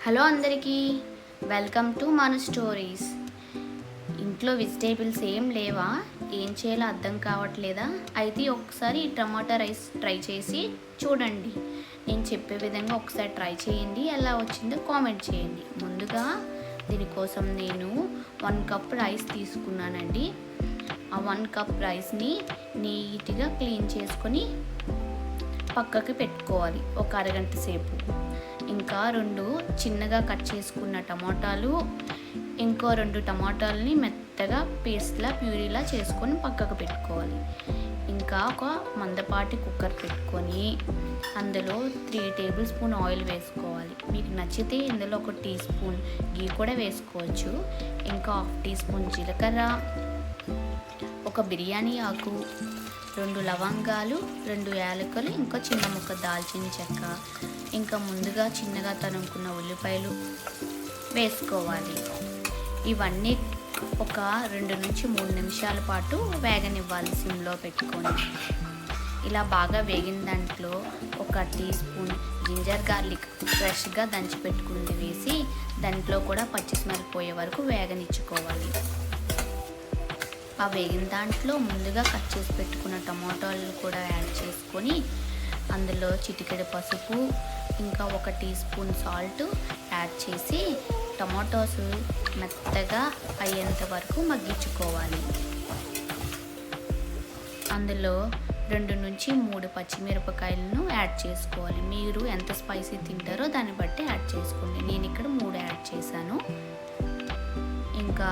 Hello అందరికీ, welcome to మన stories. ఇంట్లో వెజిటేబుల్స్ ఏం లేవా? ఏం చేయాలో అర్థం కావట్లేదా? అయితే ఒకసారి ఈ టమాటా రైస్ ట్రై చేసి చూడండి. నేను చెప్పే విధంగా ఒకసారి ట్రై చేయండి. ఎలా వచ్చిందో కామెంట్ చేయండి. ముందుగా దీనికోసం నేను 1 కప్ రైస్ తీసుకున్నానండి. ఆ 1 కప్ రైస్ని నీట్గా క్లీన్ చేసుకొని పక్కకి పెట్టుకోవాలి ఒక అరగంట సేపు. ఇంకా 2 చిన్నగా కట్ చేసుకున్న టమాటాలు, ఇంకో 2 టమాటాలని మెత్తగా పేస్ట్లా ప్యూరీలా చేసుకొని పక్కకు పెట్టుకోవాలి. ఇంకా ఒక మందపాటి కుక్కర్ పెట్టుకొని అందులో 3 టేబుల్ స్పూన్ ఆయిల్ వేసుకోవాలి. మీకు నచ్చితే ఇందులో 1 టీ స్పూన్ గీ కూడా వేసుకోవచ్చు. ఇంకా 1/2 టీ స్పూన్ జీలకర్ర, ఒక బిర్యానీ ఆకు, 2 లవంగాలు, 2 యాలకులు, ఇంకా చిన్న ముక్క దాల్చిన చెక్క, ఇంకా ముందుగా చిన్నగా తరుముకున్న ఉల్లిపాయలు వేసుకోవాలి. ఇవన్నీ ఒక 2 నుంచి 3 నిమిషాల పాటు వేగనివ్వాలి సిమ్లో పెట్టుకొని. ఇలా బాగా వేగిన దాంట్లో 1 టీ స్పూన్ జింజర్ గార్లిక్ ఫ్రెష్గా దంచి పెట్టుకుంది వేసి దాంట్లో కూడా పచ్చి స్మెల్ పోయే వరకు వేగనిచ్చుకోవాలి. ఆ వేగిన దాంట్లో ముందుగా కట్ చేసి పెట్టుకున్న టమాటాలు కూడా యాడ్ చేసుకొని అందులో చిటికెడు పసుపు, ఇంకా 1 టీ స్పూన్ సాల్ట్ యాడ్ చేసి టమాటోస్ మెత్తగా అయ్యేంత వరకు మగ్గించుకోవాలి. అందులో 2 నుంచి 3 పచ్చిమిరపకాయలను యాడ్ చేసుకోవాలి. మీరు ఎంత స్పైసీ తింటారో దాన్ని బట్టి యాడ్ చేసుకోండి. నేను ఇక్కడ 3 యాడ్ చేశాను. ఇంకా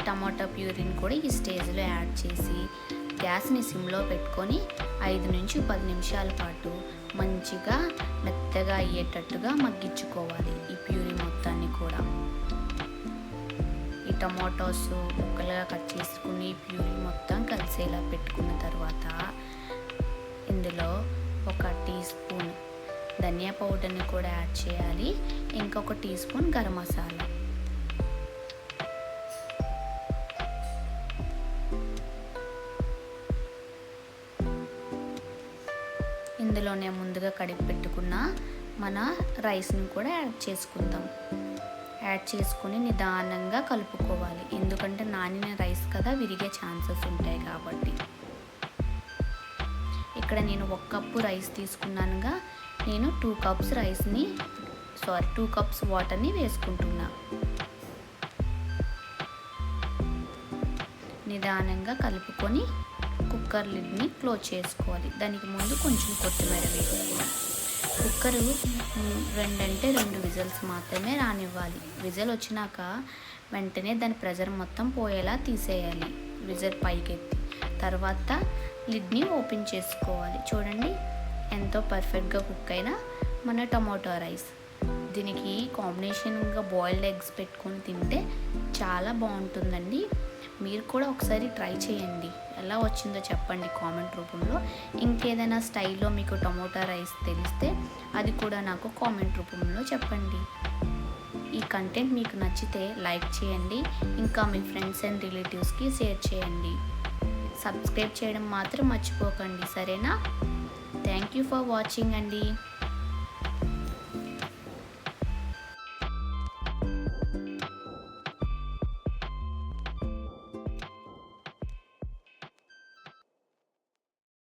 టమాటా ప్యూరీని కూడా ఈ స్టేజ్లో యాడ్ చేసి గ్యాస్ని సిమ్లో పెట్టుకొని 5 నుంచి 10 నిమిషాల పాటు మంచిగా మెత్తగా అయ్యేటట్టుగా మగ్గించుకోవాలి. ఈ ప్యూరీ మొత్తాన్ని కూడా ఈ టమాటోస్ ముక్కలుగా కట్ చేసుకుని ప్యూరీ మొత్తం కలిసేలా పెట్టుకున్న తర్వాత ఇందులో 1 టీ స్పూన్ ధనియా పౌడర్ని కూడా యాడ్ చేయాలి. ఇంకా 1 టీ స్పూన్ గరం మసాలా. ఇందులోనే ముందుగా కడిగి పెట్టుకున్న మన రైస్ని కూడా యాడ్ చేసుకుందాం. యాడ్ చేసుకొని నిదానంగా కలుపుకోవాలి. ఎందుకంటే నానిన రైస్ కదా, విరిగే ఛాన్సెస్ ఉంటాయి కాబట్టి. ఇక్కడ నేను 1 కప్పు రైస్ తీసుకున్నానుగా, నేను 2 కప్స్ వాటర్ని వేసుకుంటున్నా. నిదానంగా కలుపుకొని కుక్కర్ లిడ్ని క్లోజ్ చేసుకోవాలి. దానికి ముందు కొంచెం కొత్తిమీర వేసుకోవాలి. కుక్కరు 2 అంటే 2 విజిల్స్ మాత్రమే రానివ్వాలి. విజిల్ వచ్చినాక వెంటనే దాని ప్రెజర్ మొత్తం పోయేలా తీసేయాలి. విజిల్ పైకెత్తి తర్వాత లిడ్ని ఓపెన్ చేసుకోవాలి. చూడండి ఎంతో పర్ఫెక్ట్గా కుక్ అయిన మన టమాటో రైస్. దీనికి కాంబినేషన్గా బాయిల్డ్ ఎగ్స్ పెట్టుకొని తింటే చాలా బాగుంటుందండి. మీరు కూడా ఒకసారి ట్రై చేయండి. ఎలా వచ్చిందో చెప్పండి కామెంట్ రూపంలో. ఇంకేదైనా స్టైల్లో మీకు టమోటా రైస్ తెలిస్తే అది కూడా నాకు కామెంట్ రూపంలో చెప్పండి. ఈ కంటెంట్ మీకు నచ్చితే లైక్ చేయండి. ఇంకా మీ ఫ్రెండ్స్ అండ్ రిలేటివ్స్కి షేర్ చేయండి. సబ్స్క్రైబ్ చేయడం మాత్రం మర్చిపోకండి, సరేనా? థ్యాంక్ యూ ఫర్ వాచింగ్ అండి.